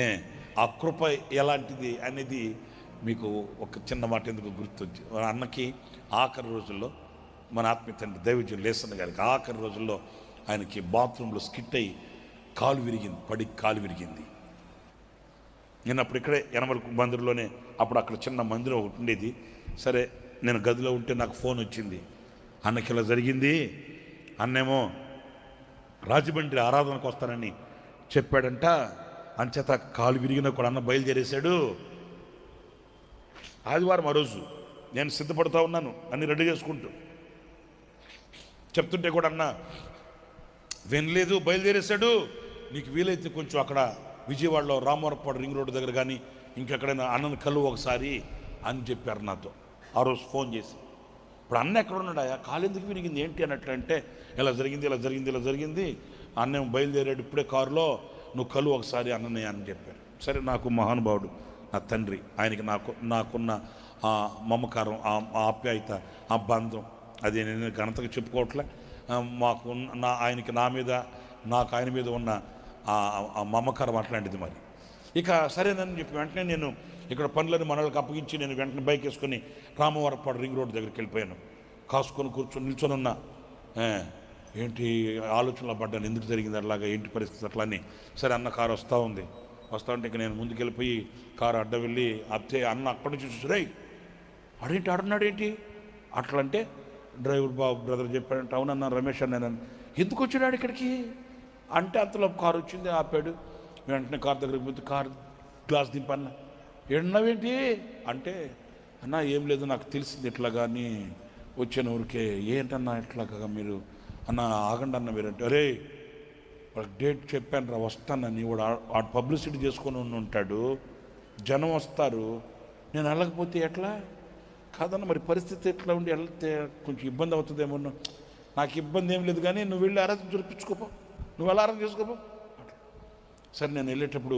ఏ ఆ కృప ఎలాంటిది అనేది మీకు ఒక చిన్న మాట ఎందుకు గుర్తొచ్చి, మన అన్నకి ఆఖరి రోజుల్లో మన ఆత్మీయ తండ్రి దైవజన్ లేసన్న గారికి ఆఖరి రోజుల్లో ఆయనకి బాత్రూంలో స్కిట్ అయ్యి కాలు విరిగింది, పడి కాలు విరిగింది. నేను అప్పుడు ఇక్కడే యనమల మందిరంలోనే, అప్పుడు అక్కడ చిన్న మందిరం ఒకటి ఉండేది. సరే నేను గదిలో ఉంటే నాకు ఫోన్ వచ్చింది, అన్నకి ఇలా జరిగింది, అన్నేమో రాజమండ్రి ఆరాధనకు వస్తానని చెప్పాడంట, అంచేత కాలు విరిగిన కూడా అన్న బయలుదేరేశాడు. ఆదివారం ఆ రోజు నేను సిద్ధపడుతూ ఉన్నాను, అన్ని రెడీ చేసుకుంటూ చెప్తుంటే కూడా అన్న వినలేదు, బయలుదేరేశాడు. నీకు వీలైతే కొంచెం అక్కడ విజయవాడలో రామవరపాడు రింగ్ రోడ్డు దగ్గర కానీ ఇంకెక్కడైనా అన్నను కలువు ఒకసారి అని చెప్పారు నాతో ఆ రోజు ఫోన్ చేసి. ఇప్పుడు అన్న ఎక్కడ ఉన్నాడా, కాలు ఎందుకు విరిగింది ఏంటి అన్నట్లు అంటే, ఇలా జరిగింది ఇలా జరిగింది ఇలా జరిగింది, అన్నేమో బయలుదేరాడు ఇప్పుడే కారులో, నువ్వు కలువు ఒకసారి అన్ననే అని చెప్పారు. సరే, నాకు మహానుభావుడు నా తండ్రి, ఆయనకి నాకున్న ఆ మమకారం, ఆ ఆప్యాయత, ఆ బంధం, అది నేను ఘనతగా చెప్పుకోవట్లే. మాకు ఆయనకి నా మీద, నాకు ఆయన మీద ఉన్న ఆ మమకారం అట్లాంటిది. మరి ఇక సరేనని చెప్పి వెంటనే నేను ఇక్కడ పనులని మనలకు అప్పగించి నేను వెంటనే బైక్ వేసుకొని రామవరపాడు రింగ్ రోడ్ దగ్గరికి వెళ్ళిపోయాను. కాసుకొని కూర్చొని నిల్చొని ఉన్నా. ఏంటి ఆలోచనలో పడ్డాను, ఎందుకు జరిగింది అట్లాగా, ఏంటి పరిస్థితి అట్లా అని. సరే, అన్న కారు వస్తూ ఉంటే ఇక నేను ముందుకు వెళ్ళిపోయి కారు అడ్డ వెళ్ళి అప్తే అన్న అక్కడి నుంచి చూసి, రేయ్ అడేంటి ఆడున్నాడు ఏంటి అట్లా అంటే, డ్రైవర్ బాబు బ్రదర్ చెప్పాడంటే, అవునన్నా రమేష్ అన్నాను. ఎందుకు వచ్చాడు ఇక్కడికి అంటే, అంతలో కారు వచ్చింది, ఆపాడు. వెంటనే కారు దగ్గరికి పోతే కారు గ్లాస్ దింపన్న, ఏడున్నావేంటి అంటే, అన్నా ఏం లేదు, నాకు తెలిసింది ఇట్లా కానీ వచ్చాను ఊరికే. ఏంటన్నా ఇట్లాగా మీరు అన్న ఆగండి అన్న మీరంటే, అరే వాళ్ళకి డేట్ చెప్పాను రా, వస్తానని. వాడు ఆడు పబ్లిసిటీ చేసుకొని ఉంటాడు, జనం వస్తారు, నేను వెళ్ళకపోతే ఎట్లా కాదన్న, మరి పరిస్థితి ఎట్లా ఉండి వెళ్తే కొంచెం ఇబ్బంది అవుతుందేమో. నాకు ఇబ్బంది ఏం లేదు కానీ నువ్వు వెళ్ళి ఆరాధన చూపించుకోపో, నువ్వు ఎలా ఆరాధన చేసుకోపో అట్లా. సరే, నేను వెళ్ళేటప్పుడు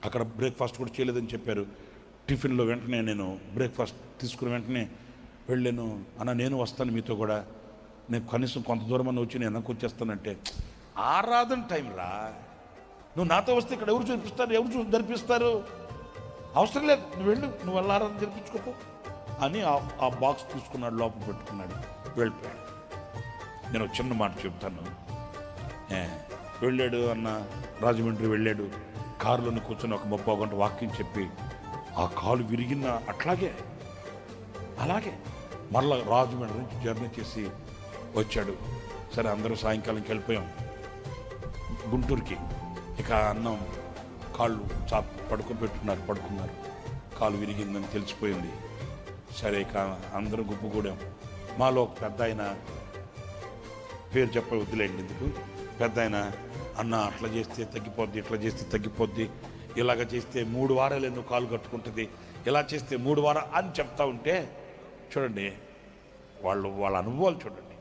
అక్కడ బ్రేక్ఫాస్ట్ కూడా చేయలేదని చెప్పారు. టిఫిన్లో వెంటనే నేను బ్రేక్ఫాస్ట్ తీసుకుని వెంటనే వెళ్ళాను. అన్న నేను వస్తాను మీతో కూడా, నేను కనీసం కొంత దూరం అన్న వచ్చి నేను వెనక్కి వచ్చేస్తానంటే, ఆరాధన టైం రా, నువ్వు నాతో వస్తే ఇక్కడ ఎవరు చూపిస్తారు, ఎవరు చూసి జరిపిస్తారు, అవసరం లేదు, నువ్వు వెళ్ళు, నువ్వు వెళ్ళి ఆరాధన జరిపించుకోపో అని ఆ బాక్స్ తీసుకున్నాడు, లోపల పెట్టుకున్నాడు, వెళ్ళిపోయాడు. నేను ఒక చిన్న మాట చెప్తాను. వెళ్ళాడు అన్న, రాజమండ్రి వెళ్ళాడు, కారులోని కూర్చొని ఒక 30 గంట వాక్యం చెప్పి ఆ కాలు విరిగిన అలాగే మరలా రాజమండ్రి నుంచి జర్నీ చేసి వచ్చాడు. సరే, అందరూ సాయంకాలంకి వెళ్ళిపోయాం గుంటూరుకి. ఇక అన్నం కాళ్ళు పడుకున్నారు, కాలు విరిగిందని తెలిసిపోయింది. సరే, ఇక అందరూ గుప్పుగూడాం. మాలో ఒక పెద్ద ఆయన, పేరు చెప్ప వద్దులేండి ఎందుకు, పెద్ద ఆయన, అన్న అట్లా చేస్తే తగ్గిపోద్ది, ఇట్లా చేస్తే తగ్గిపోద్ది, ఇలాగ చేస్తే 3 వారాలు ఎన్నో కాలు కట్టుకుంటుంది, ఇలా చేస్తే 3 వారాలు అని చెప్తా ఉంటే చూడండి, వాళ్ళ అనుభవాలు చూడండి.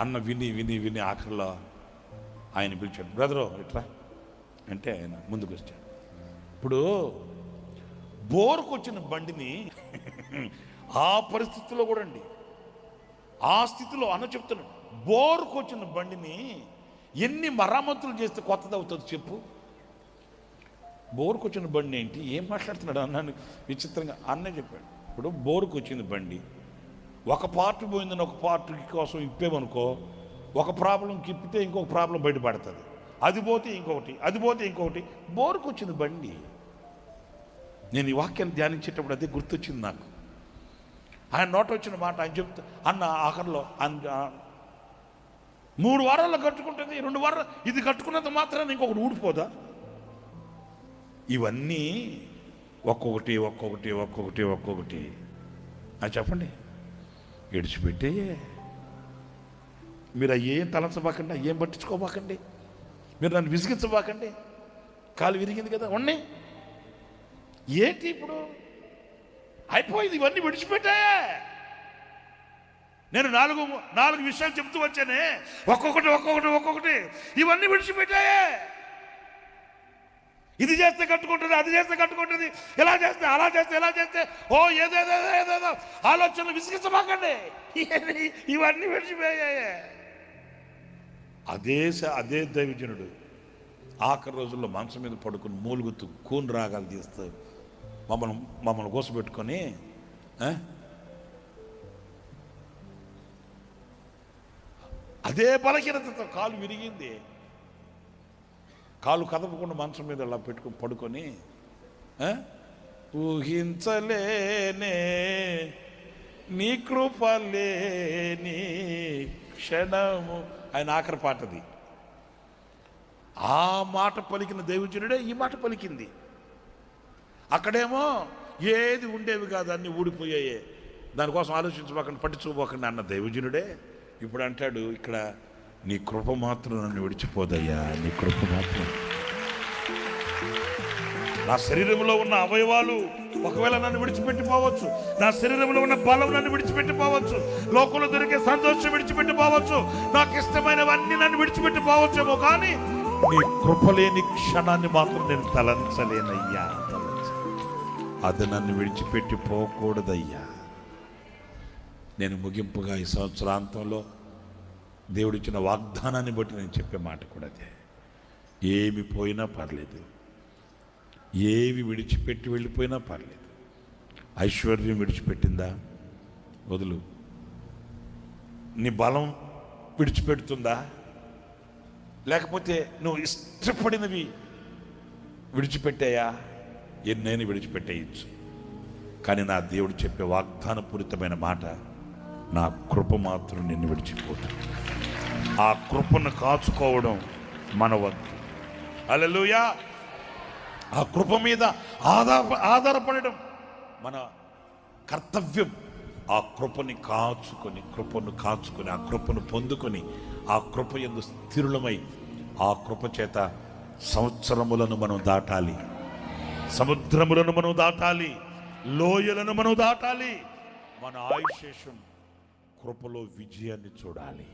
అన్న విని ఆఖరిలో ఆయన పిలిచాడు, బ్రదరు ఇట్లా అంటే ఆయన ముందుకు వచ్చాడు. ఇప్పుడు బోరుకు వచ్చిన బండిని ఆ పరిస్థితుల్లో కూడా అండి, ఆ స్థితిలో అన్న చెప్తున్నాడు, బోరుకు వచ్చిన బండిని ఎన్ని మరమ్మతులు చేస్తే కొత్తది అవుతుంది చెప్పు. బోరుకు వచ్చిన బండి ఏంటి, ఏం మాట్లాడుతున్నాడు అన్నాను విచిత్రంగా. అన్నే చెప్పాడు, ఇప్పుడు బోరుకు వచ్చింది బండి, ఒక పార్ట్ పోయిందని ఒక పార్ట్ కోసం ఇప్పేమనుకో, ఒక ప్రాబ్లంకి ఇప్పితే ఇంకొక ప్రాబ్లం బయటపడుతుంది, అది పోతే ఇంకొకటి, బోరుకు వచ్చింది బండి. నేను ఈ వాక్యాన్ని ధ్యానించేటప్పుడు అదే గుర్తొచ్చింది నాకు. ఆయన నోట వచ్చిన మాట ఆయన చెప్తా, అన్న ఆఖరిలో 3 వారాల్లో కట్టుకుంటుంది, 2 వారాలు ఇది కట్టుకున్నంత మాత్రాన్ని ఇంకొకటి ఊడిపోదా. ఇవన్నీ ఒక్కొక్కటి అది చెప్పండి, విడిచిపెట్టే మీరు అయ్యేం తలంచబాకండి, అయ్యేం పట్టించుకోబాకండి, మీరు నన్ను విసిగించబాకండి. కాలు విరిగింది కదా ఉన్నాయి ఏంటి ఇప్పుడు అయిపోయింది, ఇవన్నీ విడిచిపెట్టాయే. నేను 4 విషయాలు చెప్తూ వచ్చానే, ఒక్కొక్కటి ఇవన్నీ విడిచిపెట్టాయే. ఇది చేస్తే కట్టుకుంటుంది, అది చేస్తే కట్టుకుంటుంది, ఇలా చేస్తే అలా చేస్తే ఏదేదో ఆలోచనలు విసిగించబాకండి, ఇవన్నీ విడిచిపోయాయే. అదే దైవజనుడు ఆఖరి రోజుల్లో మంచం మీద పడుకుని మూలుగుతూ కూని రాగాలు తీస్తూ మమ్మల్ని కోసపెట్టుకొని అదే బలహీనతతో కాలు విరిగింది. కాలు కదపకుండా మంచం మీద అలా పెట్టుకుని పడుకొని ఊహించలేనే నీ కృపలేని క్షణము ఆయన ఆఖరి పాటది. ఆ మాట పలికిన దైవజనుడే ఈ మాట పలికింది. అక్కడేమో ఏది ఉండేవి కాదు, అన్నీ ఊడిపోయాయే, దానికోసం ఆలోచించబోకండి, పట్టించుకోబోకండి అన్న దైవజనుడే ఇప్పుడు అంటాడు ఇక్కడ, నీ కృప మాత్రం నన్ను విడిచిపోదయ్యా, నీ కృప మాత్రం. నా శరీరంలో ఉన్న అవయవాలు ఒకవేళ నన్ను విడిచిపెట్టిపోవచ్చు, నా శరీరంలో ఉన్న బలం నన్ను విడిచిపెట్టిపోవచ్చు, లోకంలో దొరికే సంతోషం విడిచిపెట్టిపోవచ్చు, నాకు ఇష్టమైనవన్నీ నన్ను విడిచిపెట్టిపోవచ్చేమో, కానీ నీ కృపలేని క్షణాన్ని మాత్రం నేను తలంచలేనయ్యా. అది నన్ను విడిచిపెట్టిపోకూడదయ్యా. నేను ముగింపుగా ఈ సంవత్సరాంతంలో దేవుడిచ్చిన వాగ్దానాన్ని బట్టి నేను చెప్పే మాట కూడా అదే. ఏమి పోయినా పర్లేదు, ఏవి విడిచిపెట్టి వెళ్ళిపోయినా పర్లేదు. ఐశ్వర్యం విడిచిపెట్టిందా వదులు, నీ బలం విడిచిపెడుతుందా, లేకపోతే నువ్వు ఇష్టపడినవి విడిచిపెట్టాయా, ఎన్నైనా విడిచిపెట్టేయచ్చు. కానీ నా దేవుడు చెప్పే వాగ్దానపూరితమైన మాట, నా కృప మాత్రం నిన్ను విడిచిపోతాను. ఆ కృపను కాచుకోవడం మన వంతు. హల్లెలూయా. ఆ కృప మీద ఆధారపడడం మన కర్తవ్యం. ఆ కృపను కాచుకొని ఆ కృపను పొందుకొని ఆ కృప యందు స్థిరులమై ఆ కృప చేత సంవత్సరములను మనం దాటాలి, సముద్రములను మనం దాటాలి, లోయలను మనం దాటాలి. మన ఆయుష్శేషం కృపలో విజయాన్ని చూడాలి.